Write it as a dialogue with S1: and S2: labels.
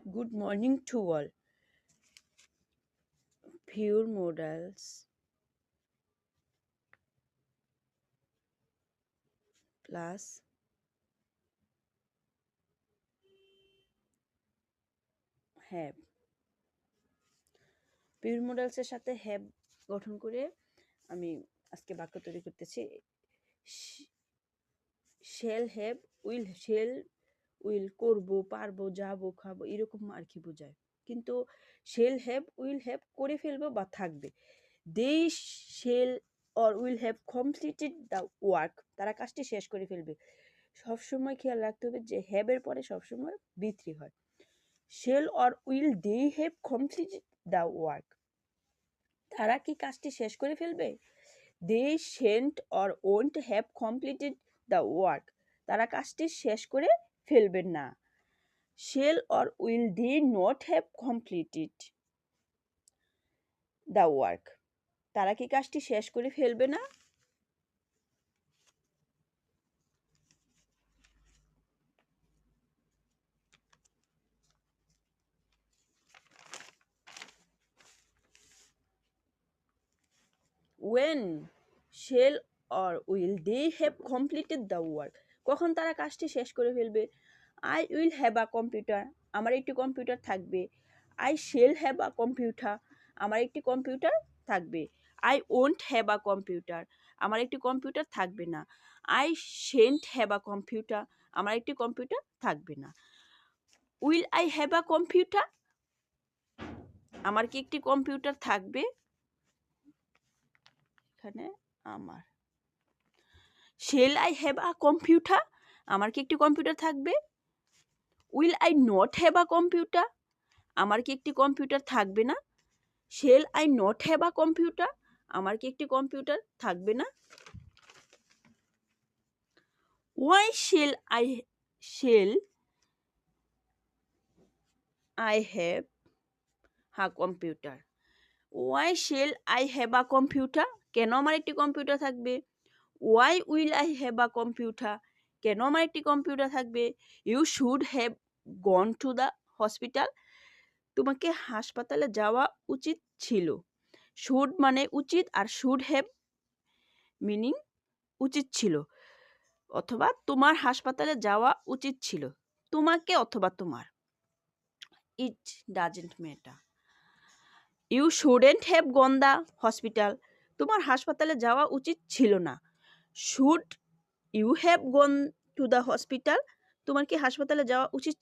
S1: Good morning to all. Pure modals plus have. Pure মডেলসের সাথে have গঠন করে আমি আজকে বাক্য তৈরি করতেছি। শেল হ্যাভ উইল করবো, পারবো, যাবো, খাবো, এরকম আর কি বোঝায়। কিন্তু শেল হ্যাভ উইল হ্যাভ করে ফেলবো বা থাকবে। They shall or will have completed the work, তারা কাজটি শেষ করে ফেলবে। সবসময় খেয়াল রাখতে হবে যে হ্যাভের পরে সবসময় বি3 হয়। Shall or will they have completed the work, তারা কি কাজটি শেষ করে ফেলবে। They shan't or won't have completed the work, তারা কাজটি শেষ করে ফেলবেন না। Shall or will they not have completed the work, তারা কি কাজটি শেষ করে ফেলবে না। when shall or will they have completed the work, কখন তারা কাজটি শেষ করে ফেলবে। I will have a computer, আমার একটি কম্পিউটার থাকবে। I shall have a computer, আমার একটি কম্পিউটার থাকবে। I won't have a computer, আমার একটি কম্পিউটার থাকবে না। I shan't have a computer, আমার একটি কম্পিউটার থাকবে না। Will I have a computer, আমার কি একটি কম্পিউটার থাকবে। এখানে আমার। Shall I have a computer, আমার কি একটি কম্পিউটার থাকবে। Will I not have a computer, আমার কি একটি কম্পিউটার থাকবে না। Shall I not have a computer, আমার কি একটি কম্পিউটার থাকবে না। Why shall I have a computer, why shall I have a computer, কেন আমার একটি কম্পিউটার থাকবে। Why will I have a computer, কেন আমার একটি কম্পিউটার থাকবে। You should have gone to the hospital, তোমাকে হাসপাতালে যাওয়া উচিত ছিল। শুড মানে উচিত, আর শুড হ্যাভ মিনিং উচিত ছিল, অথবা তোমার হাসপাতালে যাওয়া উচিত ছিল, তোমাকে অথবা তোমার। It doesn't matter. You shouldn't have gone the hospital, তোমার হাসপাতালে যাওয়া উচিত ছিল না। Should you have gone to the hospital, তোমার কি হাসপাতালে যাওয়া উচিত